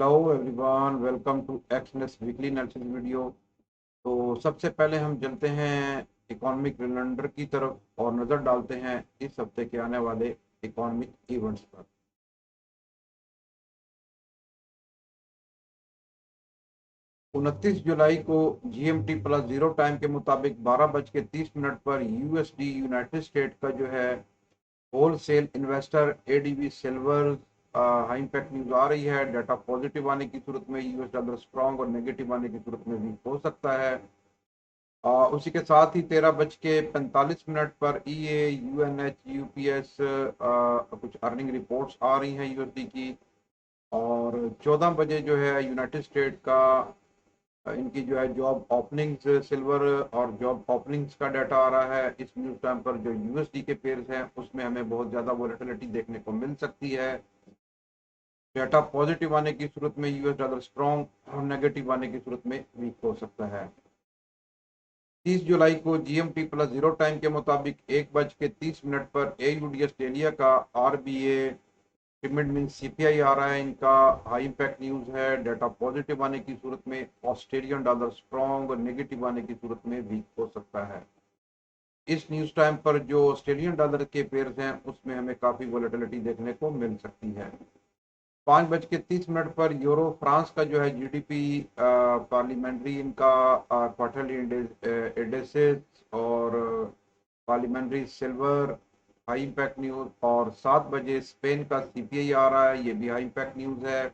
Hello everyone, welcome to Exness weekly analysis video. तो सबसे पहले हम चलते हैं इकोनॉमिक कैलेंडर की तरफ और नज़र डालते हैं इस हफ्ते के आने वाले इकोनॉमिक इवेंट्स पर। 29 जुलाई को जीएमटी प्लस जीरो टाइम के मुताबिक 12:30 पर यूएसडी यूनाइटेड स्टेट का जो है wholesale investor ADB silver high impact news आ रही है। डाटा पॉजिटिव आने की सूरत में यूएस डॉलर स्ट्रांग और नेगेटिव आने की सूरत में वीक हो सकता है। उसी के साथ ही 13:45 पर ईए यूएनएच यूपीएस कुछ अर्निंग रिपोर्ट्स आ रही हैं यूएसडी की। और 14 बजे जो है यूनाइटेड स्टेट का इनकी जो है जॉब ओपनिंग्स सिल्वर और जॉब ओपनिंग्स का डाटा आ रहा है। इस न्यूज टाइम पर जो यूएसडी के पेयर्स हैं उसमें हमें बहुत ज़्यादा वोलेटिलिटी देखने को मिल सकती है। डाटा पॉजिटिव आने की सूरत में यूएस डॉलर स्ट्रॉन्ग और नेगेटिव आने की सूरत में वीक हो सकता है। 30 जुलाई को जीएमटी प्लस जीरो टाइम के मुताबिक 1:30 पर एयूडी ऑस्ट्रेलिया का आरबीए पेमेंट मीन सीपीआई आ रहा है। इनका हाई इम्पैक्ट न्यूज है। डाटा पॉजिटिव आने की सूरत में ऑस्ट्रेलियन डॉलर स्ट्रॉन्ग और नेगेटिव आने की सूरत में वीक हो सकता है। इस न्यूज टाइम पर जो ऑस्ट्रेलियन डॉलर के पेयर्स हैं उसमें हमें काफ़ी वोलेटिलिटी देखने को मिल सकती है। 5:30 पर यूरो फ्रांस का जो है जीडीपी पार्लियामेंट्री इनका क्वार्टरली इंडेक्सेस और parliamentary silver high impact news. और 7 बजे स्पेन का सीपीआई आ रहा है, ये भी हाई इम्पैक्ट न्यूज है।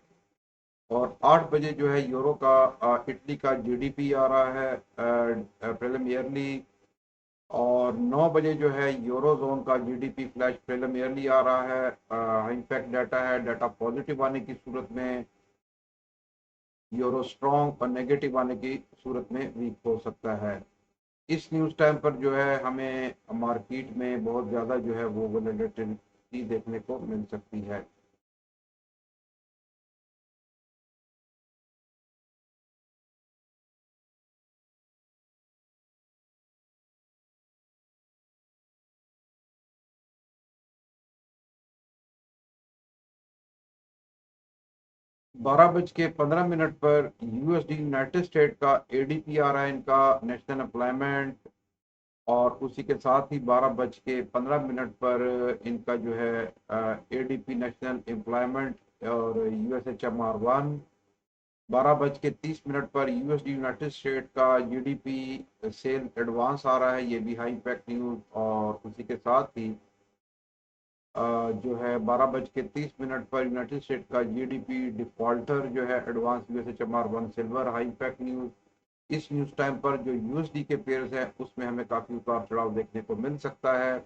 और 8 बजे जो है यूरो का इटली का जीडीपी आ रहा है प्रीलिमियरली। और 9 बजे जो है यूरो जोन का जीडीपी फ्लैश प्रीलिमियरली आ रहा है। हाई इम्पैक्ट डाटा है। डाटा पॉजिटिव आने की सूरत में यूरो स्ट्रॉन्ग और नेगेटिव आने की सूरत में वीक हो सकता है। इस न्यूज़ टाइम पर जो है हमें मार्केट में बहुत ज़्यादा जो है वो वोलेटिलिटी देखने को मिल सकती है। 12:15 पर यूएसडी यूनाइटेड स्टेट का एडीपी आ रहा है, इनका नेशनल एम्प्लॉयमेंट। और उसी के साथ ही 12:15 पर इनका जो है एडीपी नेशनल एम्प्लॉयमेंट और यूएसएचएमआर 1। 12:30 पर यूएसडी यूनाइटेड स्टेट का जीडीपी सेल एडवांस आ रहा है, ये भी हाई इम्पैक्ट न्यूज। और उसी के साथ ही जो है 12:30 पर यूनाइटेड स्टेट का जीडीपी डिफॉल्टर जो है advance USHMR 1 silver high impact news. इस न्यूज टाइम पर जो यूएसडी के पेयर्स हैं उसमें हमें काफी उतार चढ़ाव देखने को मिल सकता है।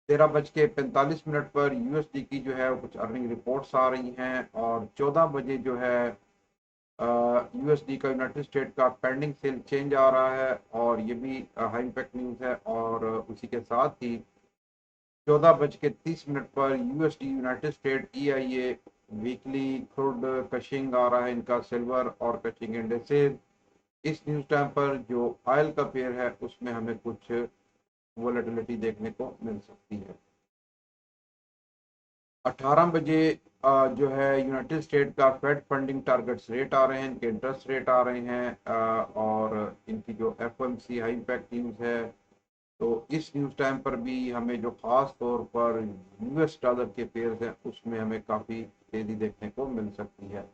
13:45 पर यूएसडी की जो है कुछ अर्निंग रिपोर्ट्स आ रही हैं। और 14 बजे जो है यूएसडी का यूनाइटेड स्टेट का पेंडिंग सेल चेंज आ रहा है और ये भी हाई इम्पैक्ट न्यूज है। और उसी के साथ ही 14:30 पर USD United State EIA weekly crude Cushing आ रहा है, इनका सिल्वर और कशिंग इंडेक्सेस। इस न्यूज टाइम पर जो ऑयल का पेयर है उसमें हमें कुछ वोलेटिलिटी देखने को मिल सकती है। 18 बजे जो है यूनाइटेड स्टेट का फेड फंडिंग टारगेट्स रेट आ रहे हैं, इनके इंटरेस्ट रेट आ रहे हैं। और इनकी जो एफओएमसी हाई इम्पैक्ट न्यूज़ है। तो इस न्यूज़ टाइम पर भी हमें जो खास तौर पर यूएस डॉलर के पेयर्स हैं उसमें हमें काफ़ी तेज़ी देखने को मिल सकती है।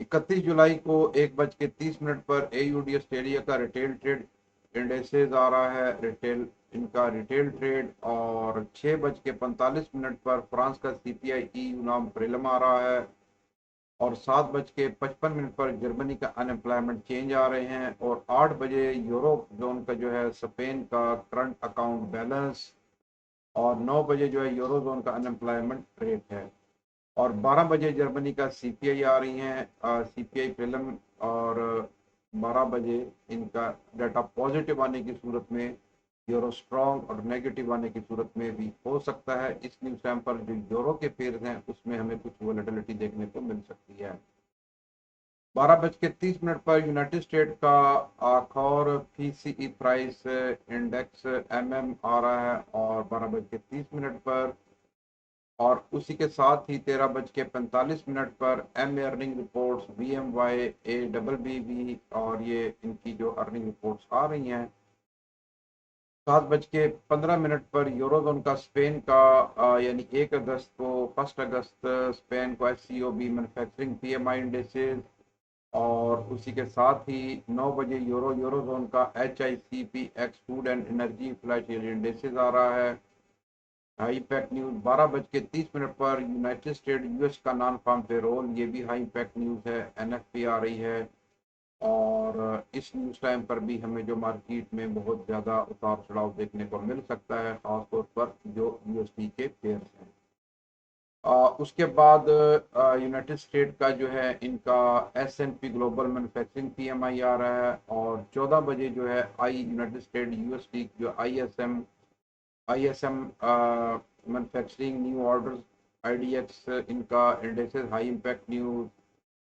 31 जुलाई को 1:30 पर एयूडी ऑस्ट्रेलिया का रिटेल ट्रेड इंडेक्सेस आ रहा है, रिटेल इनका रिटेल ट्रेड। और 6:45 पर फ्रांस का सीपीआई ईयू नाम प्रीलिम आ रहा है। और 7:55 पर जर्मनी का अनएम्प्लॉयमेंट चेंज आ रहे हैं। और 8 बजे यूरोप जोन का जो है स्पेन का करंट अकाउंट बैलेंस। और 9 बजे जो है यूरो जोन का अनएम्प्लॉयमेंट रेट है। और 12 बजे जर्मनी का सीपीआई आ रही हैं सीपीआई प्रीलिम। और 12 बजे इनका डाटा पॉजिटिव आने की सूरत में यूरो स्ट्रॉन्ग और नेगेटिव आने की सूरत में भी हो सकता है। इस न्यूज टाइम पर जो यूरो के पेयर हैं उसमें हमें कुछ वोलेटिलिटी देखने को मिल सकती है। 12:30 पर यूनाइटेड स्टेट का आखौर पीसीई प्राइस इंडेक्स एमएम आ रहा है। और 12:30 पर और उसी के साथ ही 13:45 पर am earning reports, BMY, ABBV और ये इनकी जो अर्निंग रिपोर्ट्स आ रही हैं। 7:15 पर यूरोजोन का स्पेन का यानी 1 अगस्त को, 1 अगस्त स्पेन को SCOB मैन्युफैक्चरिंग PMI इंडेक्सेस, और उसी के साथ ही 9 बजे यूरोजोन का HICPX food and energy flash indexes आ रहा है। हाई इम्पैक्ट न्यूज 12:30 पर यूनाइटेड स्टेट US का नॉन फार्म पेरोल, ये भी हाई इम्पैक्ट न्यूज है, NFP आ रही है। और इस न्यूज़ टाइम पर भी हमें जो मार्केट में बहुत ज़्यादा उतार चढ़ाव देखने को मिल सकता है, खासतौर पर जो USD के पेयर्स हैं। उसके बाद यूनाइटेड स्टेट का जो है इनका S&P ग्लोबल मैन्युफैक्चरिंग PMI आ रहा है। और 14 बजे जो है यूनाइटेड स्टेट USD जो ISM manufacturing new orders IDX इनका इंडेक्सेस हाई इम्पैक्ट न्यूज।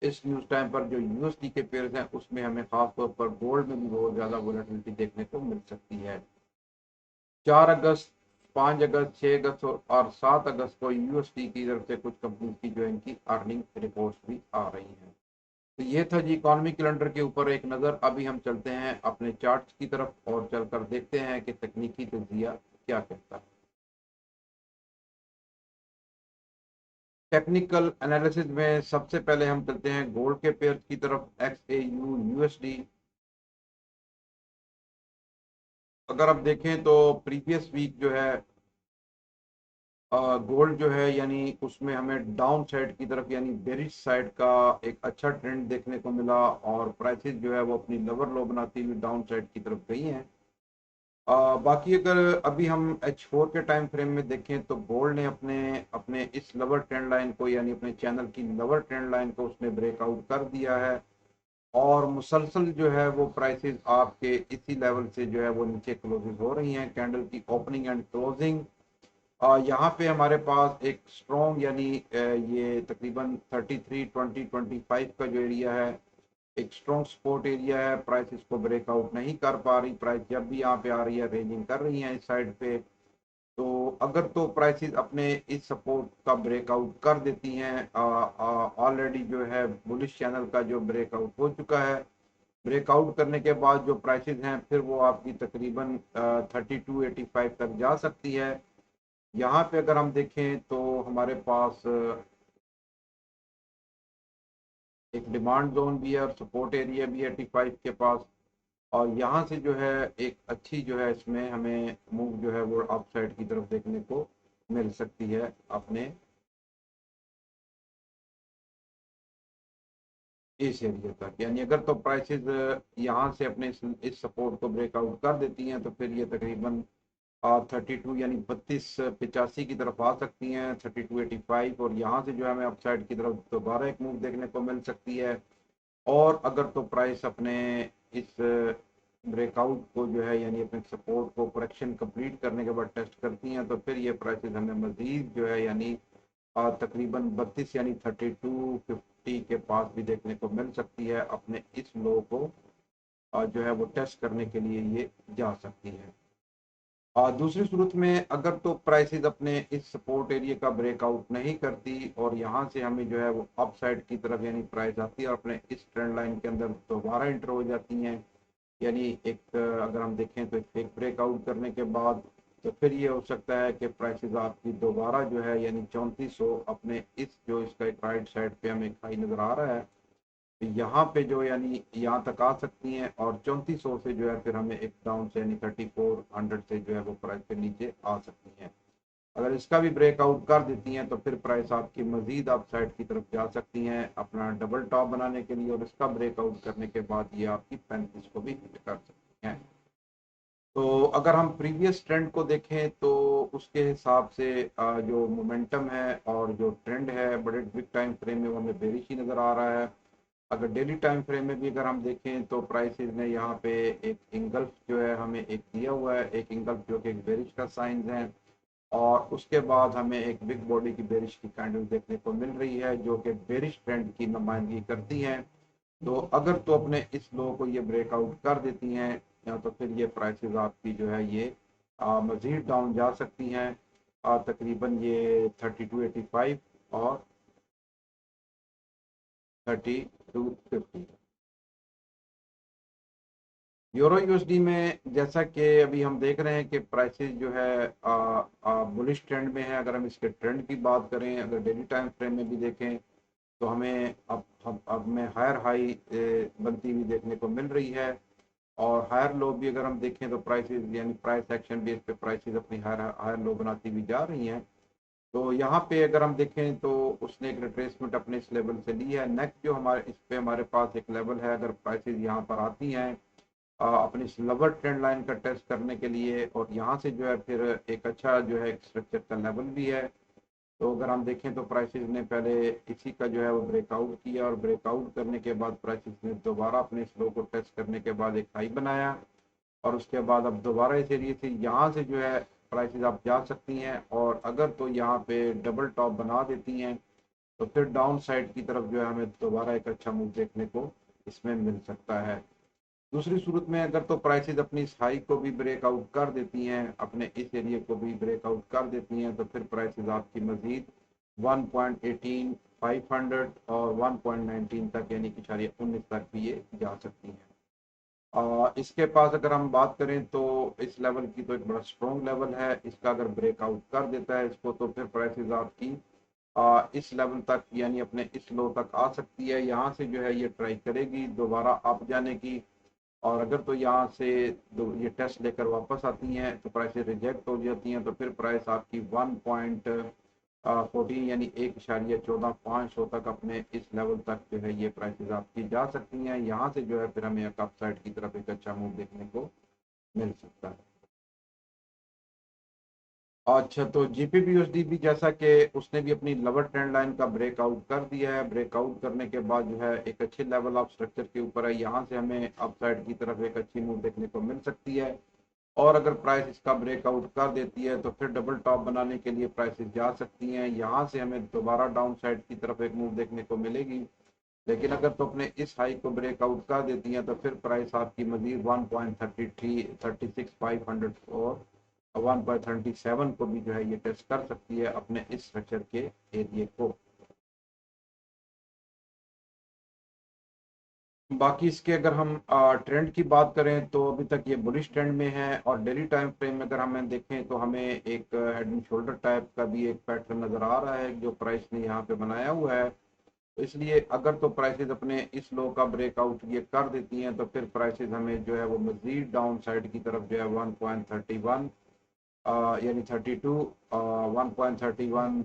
इस न्यूज़ टाइम पर जो USD के पेयर्स हैं उसमें हमें खास तौर पर गोल्ड में भी बहुत ज़्यादा वोलेटिलिटी देखने को मिल सकती है। 4 अगस्त, 5 अगस्त, 6 अगस्त और 7 अगस्त को USD की तरफ से कुछ कंपनी की जो इनकी अर्निंग रिपोर्ट्स भी आ रही हैं। तो ये था जी इकोनॉमी कैलेंडर के ऊपर एक नज़र। अभी हम चलते हैं अपने चार्ट्स की तरफ और चलकर देखते हैं कि तकनीकी तजिया क्या कहता है। टेक्निकल एनालिसिस में सबसे पहले हम चलते हैं गोल्ड के पेयर की तरफ, XAU USD। अगर आप देखें तो प्रीवियस वीक जो है गोल्ड जो है यानी उसमें हमें डाउन साइड की तरफ यानी बेरिश साइड का एक अच्छा ट्रेंड देखने को मिला, और प्राइसेस जो है वो अपनी लोअर लो बनाती हुई डाउन साइड की तरफ गई हैं। बाकी अगर अभी हम H4 के टाइम फ्रेम में देखें तो गोल्ड ने अपने अपने इस लोअर ट्रेंड लाइन को यानी अपने चैनल की लोअर ट्रेंड लाइन को उसने ब्रेकआउट कर दिया है, और मुसलसल जो है वो प्राइसेस आपके इसी लेवल से जो है वो नीचे क्लोजेस हो रही हैं। कैंडल की ओपनिंग एंड क्लोजिंग यहाँ पे हमारे पास एक स्ट्रॉन्ग यानी ये तकरीबन 33, 20, 25 का जो एरिया है, एक स्ट्रॉन्ग सपोर्ट एरिया है। प्राइस इसको ब्रेकआउट नहीं कर पा रही। प्राइस जब भी यहाँ पे आ रही है रेंजिंग कर रही है इस साइड पे। तो अगर तो प्राइसेस अपने इस सपोर्ट का ब्रेकआउट कर देती हैं, ऑलरेडी जो है बुलिश चैनल का जो ब्रेकआउट हो चुका है, ब्रेकआउट करने के बाद जो प्राइसेस हैं फिर वो आपकी तकरीबन 3285 तक जा सकती है। यहाँ पे अगर हम देखें तो हमारे पास एक डिमांड जोन भी है और सपोर्ट एरिया भी है 85 के पास। और यहाँ से जो है एक अच्छी जो है इसमें हमें मूव जो है वो अप साइड की तरफ देखने को मिल सकती है अपने इस एरिया तक। यानी अगर तो प्राइसेस यहाँ से अपने इस सपोर्ट को ब्रेकआउट कर देती हैं तो फिर ये तकरीबन 32 यानी 3285 की तरफ आ सकती हैं, 3285। और यहाँ से जो है हमें अपसाइड की तरफ दोबारा एक मूव देखने को मिल सकती है। और अगर तो प्राइस अपने इस ब्रेकआउट को जो है यानी अपने सपोर्ट को करेक्शन कंप्लीट करने के बाद टेस्ट करती हैं तो फिर ये प्राइसेस हमें मजीद जो है यानी तकरीबन 32 यानी 3250 के पास भी देखने को मिल सकती है। अपने इस लो को जो है वो टेस्ट करने के लिए ये जा सकती है। दूसरी सूरत में अगर तो प्राइसेस अपने इस सपोर्ट एरिया का ब्रेकआउट नहीं करती और यहाँ से हमें जो है वो अप साइड की तरफ यानी प्राइस आती है और अपने इस ट्रेंड लाइन के अंदर दोबारा एंटर हो जाती हैं, यानी एक अगर हम देखें तो एक ब्रेकआउट करने के बाद तो फिर ये हो सकता है कि प्राइसेस आपकी दोबारा जो है यानी 3400 अपने इस जो इसका एक राइट साइड पे हमें हाई नज़र आ रहा है, यहाँ पे जो यानी यहाँ तक आ सकती हैं। और 3400 से जो है फिर हमें एक डाउन से यानी 3400 से जो है वो प्राइस के नीचे आ सकती हैं। अगर इसका भी ब्रेकआउट कर देती हैं तो फिर प्राइस आपकी मजीद अप साइड की तरफ जा सकती हैं अपना डबल टॉप बनाने के लिए, और इसका ब्रेकआउट करने के बाद ये आपकी 35 को भी हिट कर सकती हैं। तो अगर हम प्रीवियस ट्रेंड को देखें तो उसके हिसाब से जो मोमेंटम है और जो ट्रेंड है बड़े बिग टाइम फ्रेम में वो हमें बेरिश ही नज़र आ रहा है। अगर डेली टाइम फ्रेम में भी अगर हम देखें तो प्राइसेस ने यहाँ पे एक इंगल्फ जो है हमें एक दिया हुआ है, एक इंगल्फ जो कि एक बेरिश का साइन है। और उसके बाद हमें एक बिग बॉडी की बेरिश की कैंडल देखने को मिल रही है जो कि बेरिश ट्रेंड की नुमाइंदगी करती है। तो अगर तो अपने इस लो को ये ब्रेकआउट कर देती हैं या तो फिर ये प्राइसेस आपकी जो है ये मज़ीद डाउन जा सकती हैं। तकरीबन ये 3285 और 3250। यूरो यूएसडी में जैसा कि अभी हम देख रहे हैं कि प्राइसेस जो है बुलिश ट्रेंड में है। अगर हम इसके ट्रेंड की बात करें, अगर डेली टाइम फ्रेम में भी देखें, तो हमें अब में हायर हाई बनती हुई देखने को मिल रही है। और हायर लो भी अगर हम देखें तो प्राइसेस यानी प्राइस एक्शन बेस पे प्राइसेस अपनी हायर हायर लो बनाती हुई जा रही हैं। तो यहाँ पे अगर हम देखें तो उसने एक रिट्रेसमेंट अपने इस लेवल से ली है। नेक्स्ट जो हमारे इस पे हमारे पास एक लेवल है, अगर प्राइसेस यहाँ पर आती हैं अपनी लोअर ट्रेंड लाइन का टेस्ट करने के लिए, और यहाँ से जो है फिर एक अच्छा जो है स्ट्रक्चर का लेवल भी है। तो अगर हम देखें तो प्राइसेस ने पहले इसी का जो है वो ब्रेकआउट किया, और ब्रेकआउट करने के बाद प्राइसेस ने दोबारा अपने स्लो को टेस्ट करने के बाद एक हाई बनाया, और उसके बाद अब दोबारा इस एरिए से यहाँ से जो है प्राइसेस आप जा सकती हैं। और अगर तो यहाँ पे डबल टॉप बना देती हैं तो फिर डाउन साइड की तरफ जो है हमें दोबारा एक अच्छा मूव देखने को इसमें मिल सकता है। दूसरी सूरत में अगर तो प्राइसेस अपनी इस हाई को भी ब्रेकआउट कर देती हैं, अपने इस एरिया को भी ब्रेकआउट कर देती हैं, तो फिर प्राइसेस आपकी मजीद 1.18 500 और 1.19 तक यानी कि 19 तक भी ये जा सकती हैं। इसके पास अगर हम बात करें तो इस लेवल की तो एक बड़ा स्ट्रॉन्ग लेवल है। इसका अगर ब्रेकआउट कर देता है इसको, तो फिर प्राइसेस आपकी इस लेवल तक यानी अपने इस लो तक आ सकती है। यहाँ से जो है ये ट्राई करेगी दोबारा अप जाने की, और अगर तो यहाँ से ये टेस्ट लेकर वापस आती हैं तो प्राइसेस रिजेक्ट हो जाती हैं, तो फिर प्राइस आपकी 1.14 यानी 1.14500 तक अपने इस लेवल तक जो है ये प्राइसेस आपकी जा सकती हैं। यहाँ से जो है फिर हमें एक अपसाइड की तरफ एक अच्छा मूव देखने को मिल सकता है। अच्छा, तो जीपीबीयूएसडी भी जैसा कि उसने भी अपनी लोअर ट्रेंड लाइन का ब्रेकआउट कर दिया है। ब्रेकआउट करने के बाद जो है एक अच्छे लेवल ऑफ स्ट्रक्चर के ऊपर है, यहाँ से हमें अपसाइड की तरफ एक अच्छी मूव देखने को मिल सकती है। और अगर प्राइस इसका ब्रेकआउट कर देती है तो फिर डबल टॉप बनाने के लिए प्राइसेस जा सकती हैं। यहाँ से हमें दोबारा डाउन साइड की तरफ एक मूव देखने को मिलेगी। लेकिन अगर तो अपने इस हाई को ब्रेकआउट कर देती हैं तो फिर प्राइस आपकी मजीद 1.33 36,500 और 1.37 को भी जो है ये टेस्ट कर सकती है अपने इस स्ट्रक्चर के एरिए को। बाकी इसके अगर हम ट्रेंड की बात करें तो अभी तक ये बुलिश ट्रेंड में है, और डेली टाइम फ्रेम में अगर हमें देखें तो हमें एक हेड एंड शोल्डर टाइप का भी एक पैटर्न नज़र आ रहा है जो प्राइस ने यहाँ पे बनाया हुआ है। तो इसलिए अगर तो प्राइसेस अपने इस लो का ब्रेकआउट ये कर देती हैं तो फिर प्राइसेस हमें जो है वो मजीद डाउन साइड की तरफ जो है 1.31 यानी 32 1.31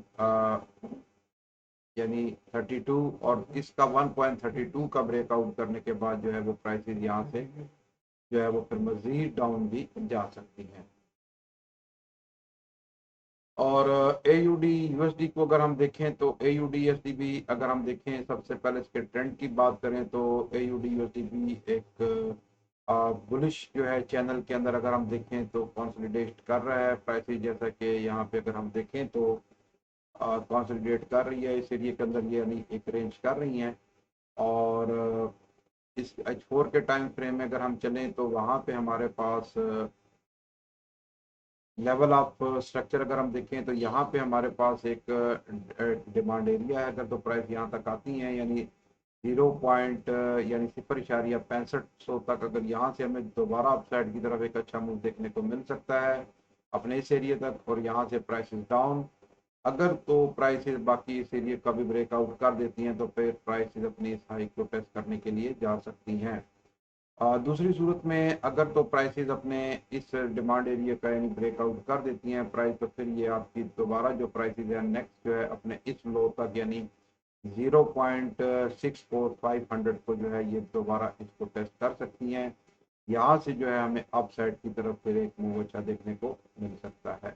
यानी 32 और इसका 1.32 का ब्रेकआउट करने के बाद जो है वो प्राइसेस यहाँ से जो है वो फिर मजीद डाउन भी जा सकती हैं। और ए यू डी यूएसडी को अगर हम देखें तो ए यू डी यूएसडी भी अगर हम देखें, सबसे पहले इसके ट्रेंड की बात करें तो ए यू डी यूएसडी भी एक बुलिश जो है चैनल के अंदर अगर हम देखें तो कंसोलिडेट कर रहा है प्राइसेस, जैसा कि यहाँ पे अगर हम देखें तो कंसोलिडेट कर रही है इस एरिया के अंदर, ये यानी एक रेंज कर रही हैं। और इस H4 के टाइम फ्रेम में अगर हम चलें तो वहाँ पे हमारे पास लेवल ऑफ स्ट्रक्चर अगर हम देखें तो यहाँ पे हमारे पास एक डिमांड एरिया है। अगर तो प्राइस यहाँ तक आती हैं यानी 0 पॉइंट यानी 0.65 तक, अगर यहाँ से हमें दोबारा अपसाइड की तरफ एक अच्छा मूव देखने को मिल सकता है अपने इस एरिया तक, और यहाँ से प्राइसेस डाउन। अगर तो प्राइसेस बाकी इस एरिया का भी ब्रेकआउट कर देती हैं तो फिर प्राइसेस अपनी इस हाई को टेस्ट करने के लिए जा सकती हैं। दूसरी सूरत में अगर तो प्राइसेस अपने इस डिमांड एरिया का यानी ब्रेकआउट कर देती हैं प्राइस, तो फिर ये आपकी दोबारा जो प्राइसेस है नेक्स्ट जो है अपने इस लो तक यानी 0.64500 को जो है ये दोबारा इसको टेस्ट कर सकती हैं। यहाँ से जो है हमें अप साइड की तरफ फिर एक मूव अच्छा देखने को मिल सकता है।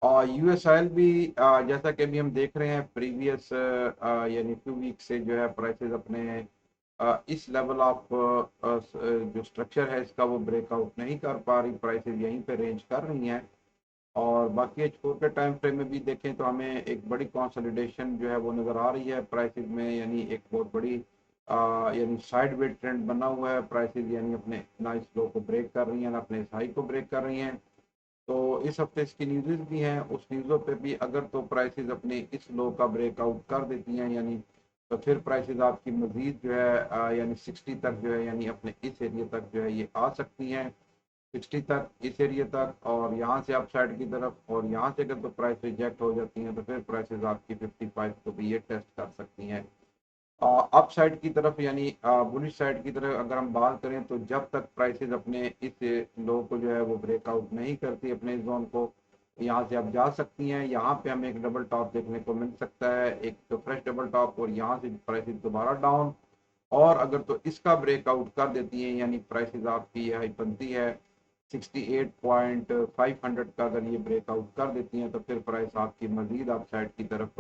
और यूएसएल भी जैसा कि अभी हम देख रहे हैं प्रीवियस यानी 2 वीक से जो है प्राइसेस अपने इस लेवल ऑफ जो स्ट्रक्चर है इसका वो ब्रेकआउट नहीं कर पा रही, प्राइसेस यहीं पे रेंज कर रही हैं। और बाकी H4 के टाइम फ्रेम में भी देखें तो हमें एक बड़ी कंसोलिडेशन जो है वो नज़र आ रही है प्राइसेस में, यानी एक बहुत बड़ी यानी साइड वे ट्रेंड बना हुआ है। प्राइसेस यानी अपने ना इस लो को ब्रेक कर रही हैं ना अपने इस हाई को ब्रेक कर रही हैं। तो इस हफ्ते इसकी न्यूज़ भी हैं, उस न्यूज़ों पे भी अगर तो प्राइसेस अपने इस लो का ब्रेकआउट कर देती हैं यानी, तो फिर प्राइसेस आपकी मजीद जो है यानी 60 तक जो है यानी अपने इस एरिया तक जो है ये आ सकती हैं, 60 तक इस एरिया तक, और यहाँ से अपसाइड की तरफ, और यहाँ से अगर तो प्राइस रिजेक्ट हो जाती हैं तो फिर प्राइसेस आपकी 55 को भी ये टेस्ट कर सकती हैं। अप साइड की तरफ यानी बुलिश साइड की तरफ अगर हम बात करें, तो जब तक प्राइसेस अपने इस लो को जो है वो ब्रेकआउट नहीं करती अपने इस जोन को, यहाँ से आप जा सकती हैं। यहाँ पे हमें एक डबल टॉप देखने को मिल सकता है, एक तो फ्रेश डबल टॉप, और यहाँ से प्राइसेस दोबारा डाउन, और अगर तो इसका ब्रेकआउट कर देती हैं यानी प्राइसेस आपकी हाई बनती है 68.500 का, अगर ये ब्रेकआउट कर देती हैं तो फिर प्राइस आपकी मजीद अपसाइड की तरफ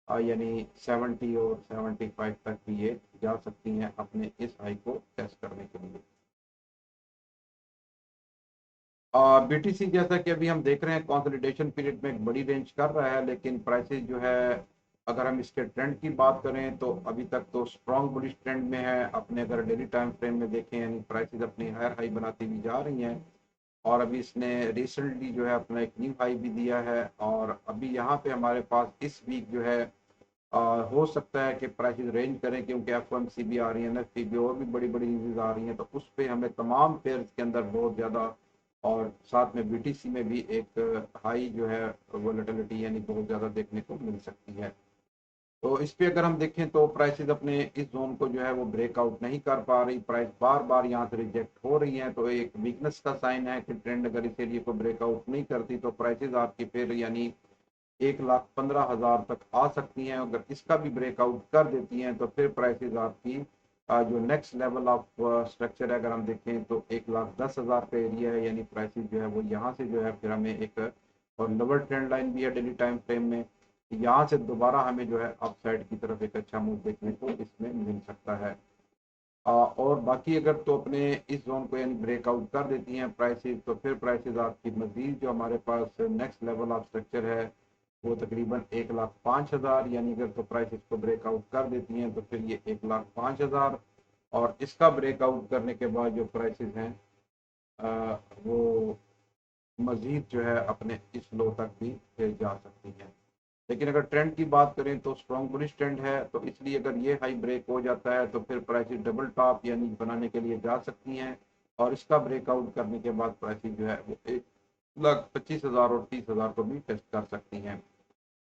यानी 70 और 75 तक भी ये जा सकती हैं अपने इस हाई को टेस्ट करने के लिए। बीटीसी जैसा कि अभी हम देख रहे हैं कंसोलिडेशन पीरियड में एक बड़ी रेंज कर रहा है, लेकिन प्राइसेस जो है अगर हम इसके ट्रेंड की बात करें तो अभी तक तो स्ट्रॉन्ग बुलिश ट्रेंड में है। अपने अगर डेली टाइम फ्रेम में देखें यानी प्राइसेस अपनी हायर हाई बनाती हुई जा रही हैं, और अभी इसने रिसेंटली जो है अपना एक न्यू हाई भी दिया है, और अभी यहाँ पे हमारे पास इस वीक जो है हो सकता है कि प्राइसेस रेंज करें, क्योंकि एफओएमसी आ रही है, एनएफटी भी, और भी बड़ी बड़ी न्यूज़ आ रही हैं, तो उस पर हमें तमाम पेयर्स के अंदर बहुत ज़्यादा, और साथ में बीटीसी में भी एक हाई जो है वोलेटिलिटी यानी बहुत ज़्यादा देखने को मिल सकती है। तो इस पे अगर हम देखें तो प्राइसेस अपने इस जोन को जो है वो ब्रेकआउट नहीं कर पा रही, प्राइस बार बार यहाँ से रिजेक्ट हो रही है, तो एक वीकनेस का साइन है कि ट्रेंड अगर इस एरिया को ब्रेकआउट नहीं करती तो प्राइसेस आपकी फिर यानी 1,15,000 तक आ सकती हैं। अगर इसका भी ब्रेकआउट कर देती हैं तो फिर प्राइसेस आपकी जो नेक्स्ट लेवल ऑफ स्ट्रक्चर है अगर हम देखें तो 1,10,000 का एरिया है, यानी प्राइसेस जो है वो यहाँ से जो है फिर हमें एक, और लोअर ट्रेंड लाइन भी है डेली टाइम फ्रेम में, यहाँ से दोबारा हमें जो है अपसाइड की तरफ एक अच्छा मूव देखने को इसमें मिल सकता है। और बाकी अगर तो अपने इस जोन को यानी ब्रेकआउट कर देती हैं प्राइसेस, तो फिर प्राइसेस आपकी मजीद जो हमारे पास नेक्स्ट लेवल ऑफ स्ट्रक्चर है वो तकरीबन 1,05,000, यानी अगर तो प्राइसेस को ब्रेकआउट कर देती हैं तो फिर ये 1,05,000, और इसका ब्रेकआउट करने के बाद जो प्राइसेस हैं वो मजीद जो है अपने इस लो तक भी फिर जा सकती हैं। लेकिन अगर ट्रेंड की बात करें तो स्ट्रॉन्ग बुलिश ट्रेंड है, तो इसलिए अगर ये हाई ब्रेक हो जाता है तो फिर प्राइसेस डबल टॉप यानी बनाने के लिए जा सकती हैं, और इसका ब्रेकआउट करने के बाद प्राइसेस जो है वो 1,25,000 और 30,000 को भी टेस्ट कर सकती हैं।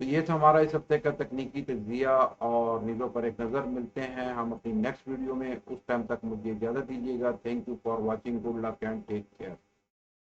तो ये था हमारा इस हफ्ते का तकनीकी तजिया और न्यूज़ों पर एक नज़र। मिलते हैं हम अपनी नेक्स्ट वीडियो में, उस टाइम तक मुझे इजाज़त दीजिएगा। Thank you for watching, good luck and take care.